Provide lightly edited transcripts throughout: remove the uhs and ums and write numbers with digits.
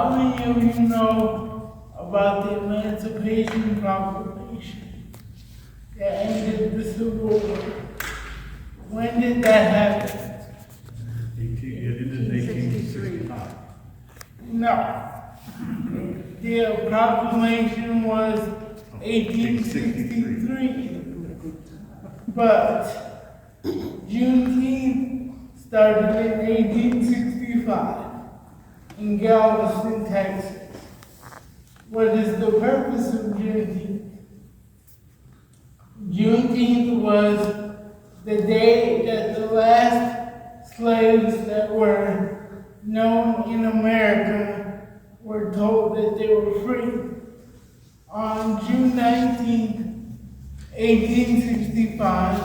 how many of you know about the Emancipation Proclamation that ended the Civil War? When did that happen? It ended in 1865. No. The proclamation was 1863. But Juneteenth started in 1865 in Galveston, Texas. What is the purpose of Juneteenth? Juneteenth was the day that the last slaves that were known in America were told that they were free. On June 19th, 1865,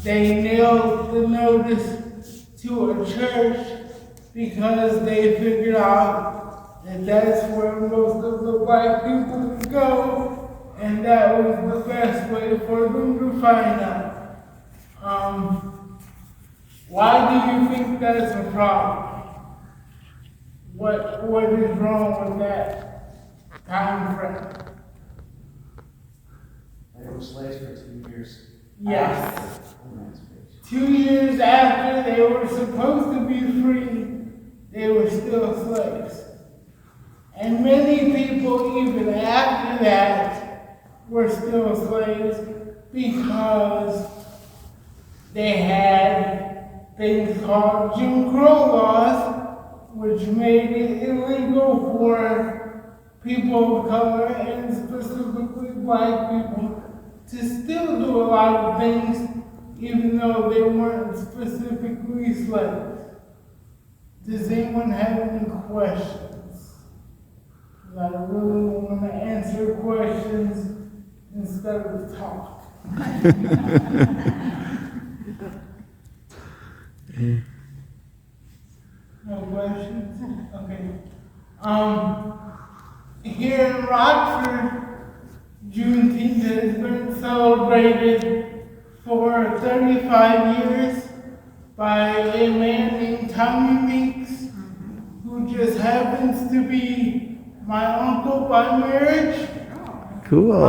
they nailed the notice to a church because they figured out that that's where most of the black people would go, and that was the best way for them to find out. Why do you think that's a problem? What is wrong with that time frame? They were slaves for 2 years. Yes. Emancipation. 2 years after they were supposed to be free, they were still slaves. And many people, even after that, were still slaves because they had things called Jim Crow laws, which made it illegal for people of color and specifically black people to still do a lot of things even though they weren't specifically slaves. Does anyone have any questions? I really want to answer questions instead of talk. No questions? Okay. Here in Rockford, Juneteenth has been celebrated for 35 years by a man named Tommy Meeks, who just happens to be my uncle by marriage. Cool.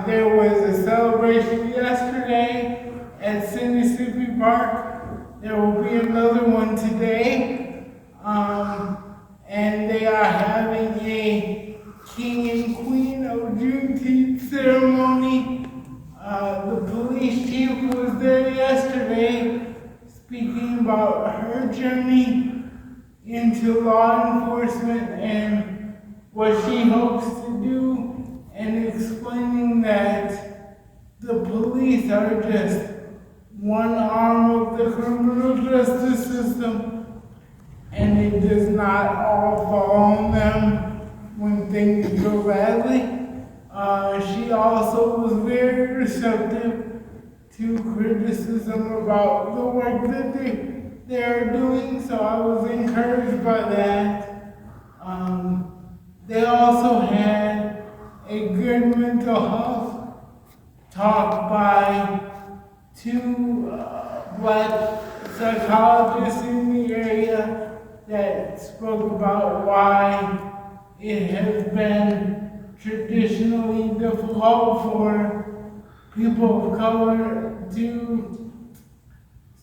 There was a celebration yesterday at Mississippi Park. There will be another one today. And they are having a King and Queen of Juneteenth ceremony. The police chief was there yesterday speaking about her journey into law enforcement and what she hopes to do, and explaining that the police are just one arm of the criminal justice system, and it does not all fall on them when things go badly. She also was very receptive to criticism about the work that they are doing, so I was encouraged by that. They also had a good mental health talk by two black psychologists in the area that spoke about why it has been traditionally difficult for people of color to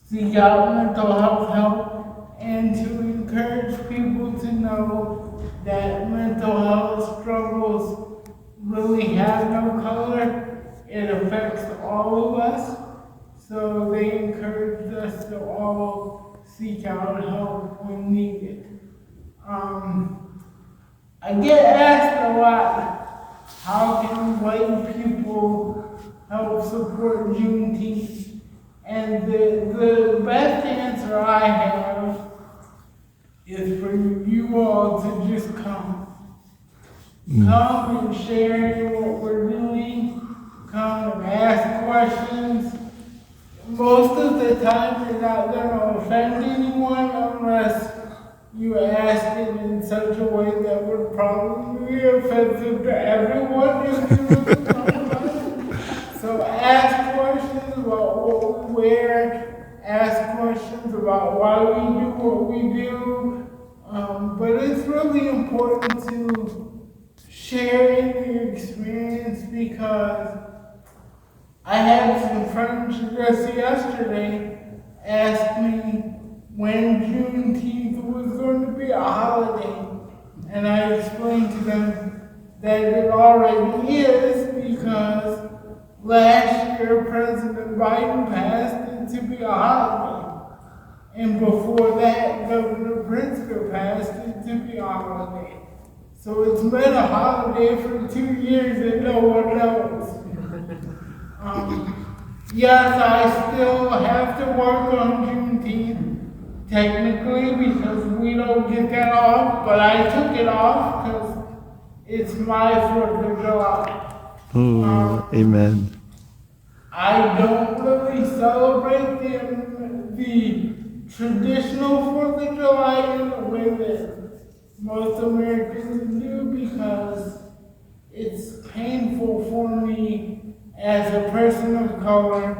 seek out mental health help, and to encourage people to know that mental health struggles really have no color. It affects all of us. So they encouraged us to all seek out help when needed. I get asked a lot, how can white people help support Juneteenth? And the best answer I have is for you all to just come. Come and share what we're doing. Come and ask questions. Most of the time, you're not going to offend anyone unless you ask it in such a way that would probably be offensive to everyone if you were to talk about it. So ask questions about what we wear. Ask questions about why we do what we do. the experience because I had some friends just yesterday ask me when Juneteenth was going to be a holiday. And I explained to them that it already is because last year President Biden passed it to be a holiday. And before that, Governor Pritzker passed it to be a holiday. So it's been a holiday for 2 years and no one knows. Yes, I still have to work on Juneteenth, technically, because we don't get that off, but I took it off because it's my 4th of July. Oh, amen. I don't really celebrate the traditional 4th of July in the way that most Americans do because it's painful for me as a person of color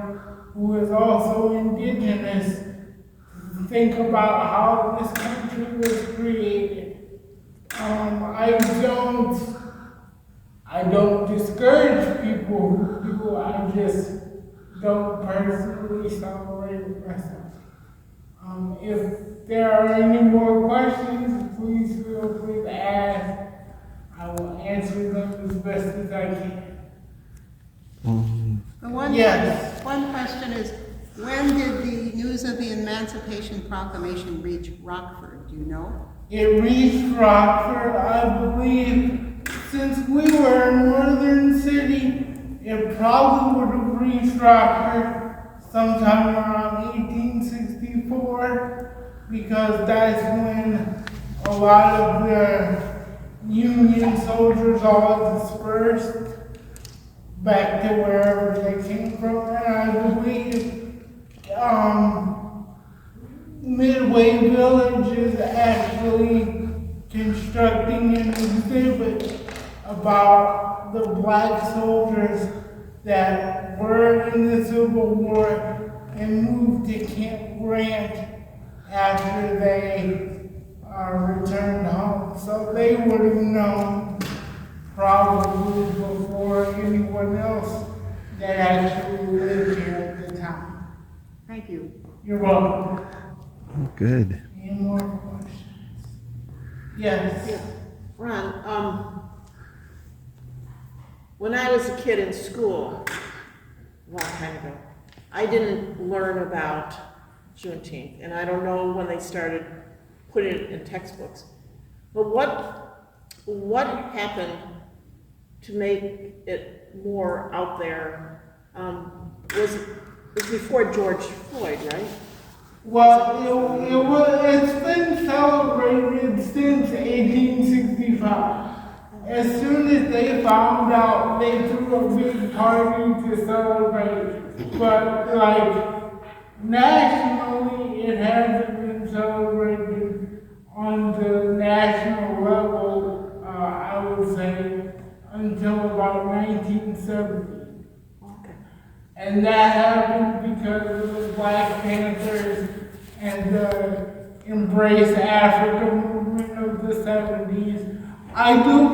who is also indigenous to think about how this country was created. I don't discourage people who do, I just don't personally celebrate it myself. If there are any more questions, please feel free to ask. I will answer them as best as I can. Yes. One question is, when did the news of the Emancipation Proclamation reach Rockford? Do you know? It reached Rockford, I believe, since we were a northern city, it probably would have reached Rockford sometime around 1864, because that's when a lot of the Union soldiers all dispersed back to wherever they came from. And I believe Midway Village is actually constructing an exhibit about the black soldiers that were in the Civil War and moved to Camp Grant after they returned home. So they would have known probably before anyone else that actually lived here at the time. Thank you. You're welcome. Oh, good. Any more questions? Yes. Yeah. Ron, when I was a kid in school, a long time ago, I didn't learn about Juneteenth, and I don't know when they started putting it in textbooks. But what happened to make it more out there? Was before George Floyd, right? Well, it's been celebrated since 1865. As soon as they found out, they threw a big party to celebrate. But, like, nationally, it hasn't been celebrated on the national level, I would say, until about 1970. Okay. And that happened because of the Black Panthers and the Embrace Africa movement of the 70s. I do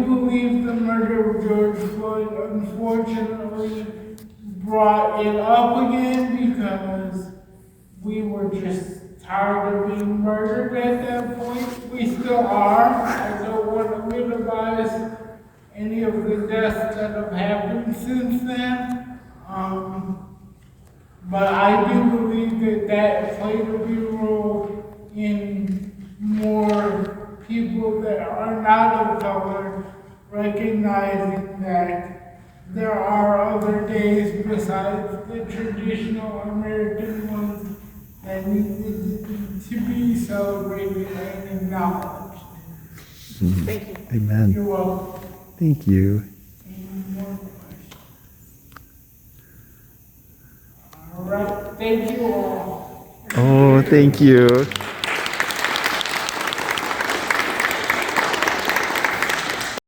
believe the murder of George Floyd unfortunately brought it up again because we were just tired of being murdered at that point. We still are. I don't want to minimize any of the deaths that have happened since then. But I do believe that played a big role in more people that are not of color recognizing that there are other days besides the traditional American ones that need to be celebrated and acknowledged. Thank you. Amen. You're welcome. Thank you. Any more questions? All right. Thank you all. Oh, thank you.